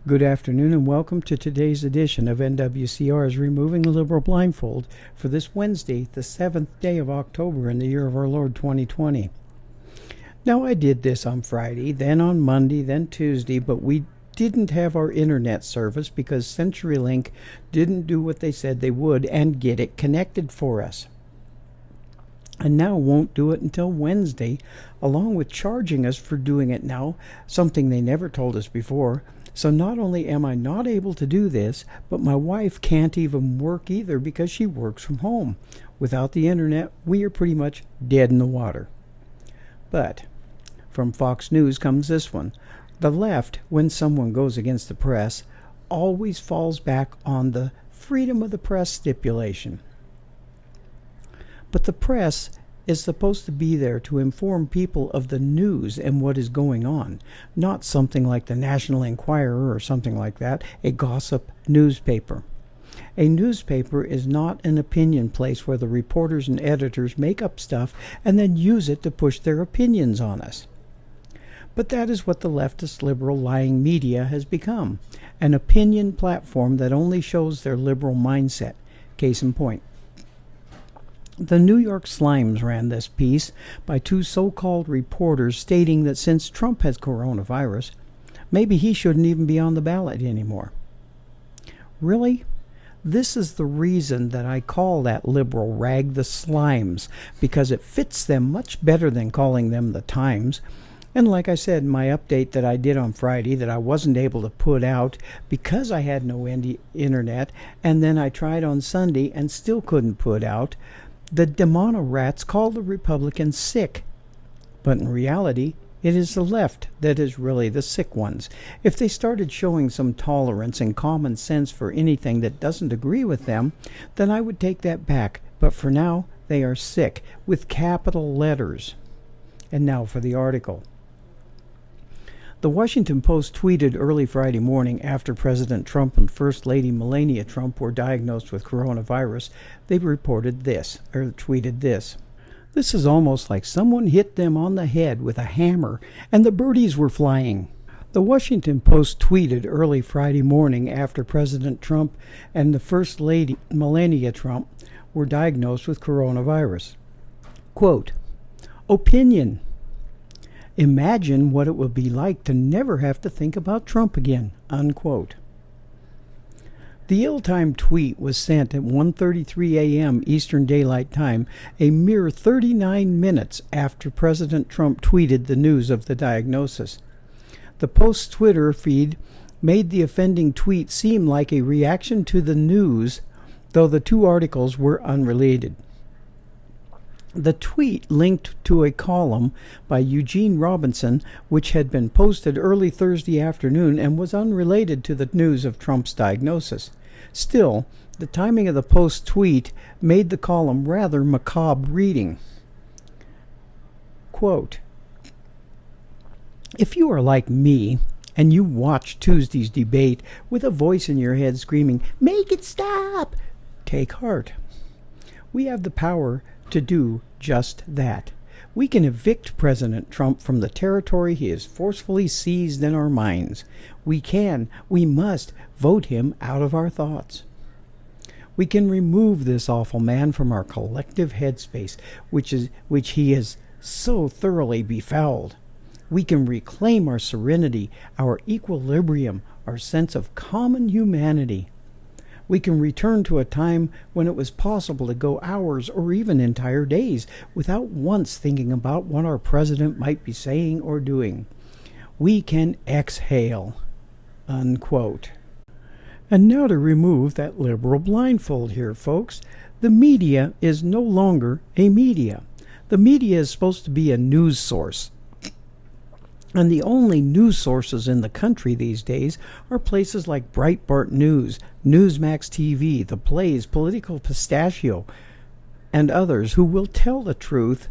Good afternoon and welcome to today's edition of NWCR's Removing the Liberal Blindfold for this Wednesday, the 7th day of October in the year of our Lord 2020. Now, I did this on Friday, then on Monday, then Tuesday, but we didn't have our internet service because CenturyLink didn't do what they said they would and get it connected for us. And now won't do it until Wednesday, along with charging us for doing it now, something they never told us before. So not only am I not able to do this, but my wife can't even work either because she works from home. Without the internet, we are pretty much dead in the water. But from Fox News comes this one. The left, when someone goes against the press, always falls back on the freedom of the press stipulation. But the press is supposed to be there to inform people of the news and what is going on, not something like the National Enquirer or something like that, a gossip newspaper. A newspaper is not an opinion place where the reporters and editors make up stuff and then use it to push their opinions on us. But that is what the leftist liberal lying media has become, an opinion platform that only shows their liberal mindset. Case in point. The New York Slimes ran this piece by two so-called reporters stating that since Trump has coronavirus, maybe he shouldn't even be on the ballot anymore. Really? This is the reason that I call that liberal rag the Slimes, because it fits them much better than calling them the Times. And like I said in my update that I did on Friday that I wasn't able to put out because I had no internet, and then I tried on Sunday and still couldn't put out, the demono-rats call the Republicans sick. But in reality, it is the left that is really the sick ones. If they started showing some tolerance and common sense for anything that doesn't agree with them, then I would take that back. But for now, they are sick, with capital letters. And now for the article. The Washington Post tweeted early Friday morning after President Trump and First Lady Melania Trump were diagnosed with coronavirus. They tweeted this. This is almost like someone hit them on the head with a hammer and the birdies were flying. The Washington Post tweeted early Friday morning after President Trump and the First Lady Melania Trump were diagnosed with coronavirus. Quote, opinion. Imagine what it would be like to never have to think about Trump again, unquote. The ill-timed tweet was sent at 1:33 a.m. Eastern Daylight Time, a mere 39 minutes after President Trump tweeted the news of the diagnosis. The Post's Twitter feed made the offending tweet seem like a reaction to the news, though the two articles were unrelated. The tweet linked to a column by Eugene Robinson, which had been posted early Thursday afternoon and was unrelated to the news of Trump's diagnosis. Still, the timing of the Post tweet made the column rather macabre reading. Quote, if you are like me, and you watch Tuesday's debate with a voice in your head screaming, make it stop, take heart. We have the power to do just that. We can evict President Trump from the territory he has forcefully seized in our minds. We must vote him out of our thoughts. We can remove this awful man from our collective headspace, which he has so thoroughly befouled. We can reclaim our serenity, our equilibrium, our sense of common humanity. We can return to a time when it was possible to go hours or even entire days without once thinking about what our president might be saying or doing. We can exhale, unquote. And now to remove that liberal blindfold here, folks. The media is no longer a media. The media is supposed to be a news source. And the only news sources in the country these days are places like Breitbart News, Newsmax TV, The Plays, Political Pistachio, and others who will tell the truth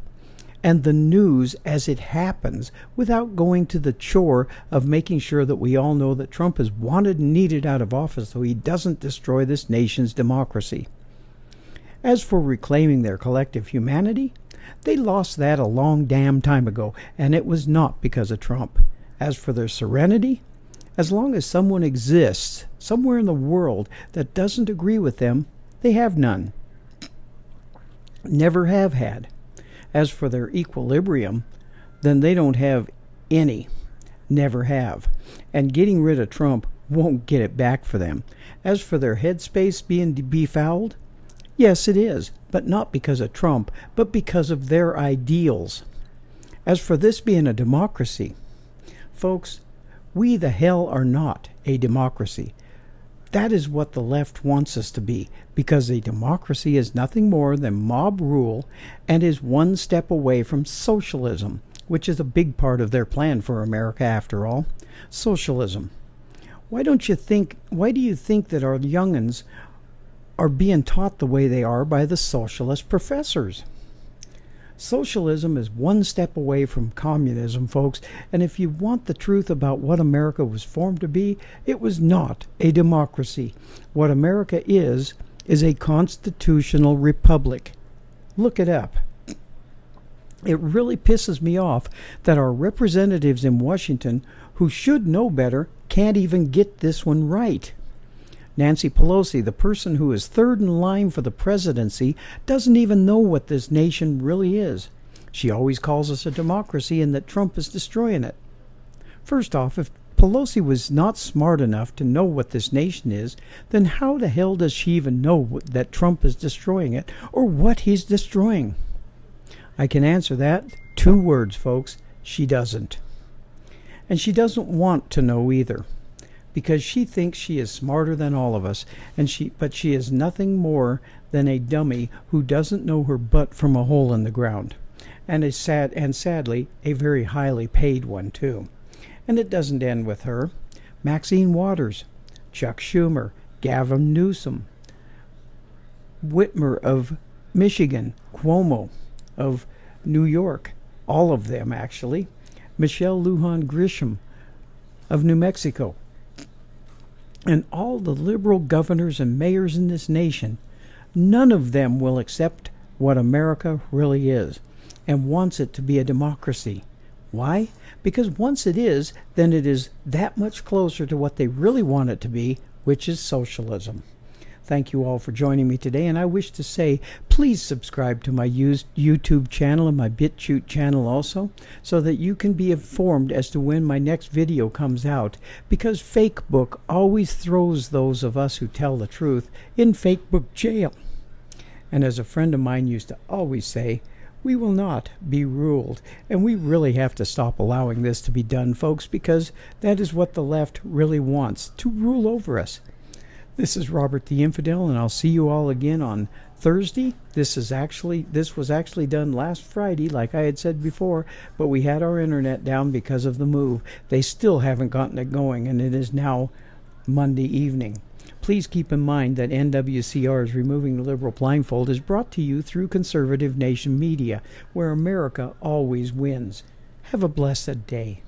and the news as it happens without going to the chore of making sure that we all know that Trump is wanted and needed out of office so he doesn't destroy this nation's democracy. As for reclaiming their collective humanity, they lost that a long damn time ago, and it was not because of Trump. As for their serenity, As long as someone exists somewhere in the world that doesn't agree with them, they have none. Never have had. As for their equilibrium, then they don't have any. Never have. And getting rid of Trump won't get it back for them. As for their headspace being befouled, yes, it is, but not because of Trump, but because of their ideals. As for this being a democracy, folks, we the hell are not a democracy. That is what the left wants us to be, because a democracy is nothing more than mob rule and is one step away from socialism, which is a big part of their plan for America after all. Socialism. Why do you think that our young'uns are being taught the way they are by the socialist professors? Socialism is one step away from communism, folks, and if you want the truth about what America was formed to be, it was not a democracy. What America is a constitutional republic. Look it up. It really pisses me off that our representatives in Washington, who should know better, can't even get this one right. Nancy Pelosi, the person who is third in line for the presidency, doesn't even know what this nation really is. She always calls us a democracy and that Trump is destroying it. First off, if Pelosi was not smart enough to know what this nation is, then how the hell does she even know that Trump is destroying it or what he's destroying? I can answer that. 2 words, folks. She doesn't. And she doesn't want to know either, because she thinks she is smarter than all of us, but she is nothing more than a dummy who doesn't know her butt from a hole in the ground, and sadly a very highly paid one too. And it doesn't end with her. Maxine Waters, Chuck Schumer, Gavin Newsom, Whitmer of Michigan, Cuomo of New York, all of them actually, Michelle Lujan Grisham of New Mexico, and all the liberal governors and mayors in this nation, none of them will accept what America really is and wants it to be a democracy. Why? Because once it is, then it is that much closer to what they really want it to be, which is socialism. Thank you all for joining me today, and I wish to say, please subscribe to my YouTube channel and my BitChute channel also, so that you can be informed as to when my next video comes out, because Facebook always throws those of us who tell the truth in Facebook jail. And as a friend of mine used to always say, we will not be ruled, and we really have to stop allowing this to be done, folks, because that is what the left really wants, to rule over us. This is Robert the Infidel, and I'll see you all again on Thursday. This was actually done last Friday, like I had said before, but we had our internet down because of the move. They still haven't gotten it going, and it is now Monday evening. Please keep in mind that NWCR's Removing the Liberal Blindfold is brought to you through Conservative Nation Media, where America always wins. Have a blessed day.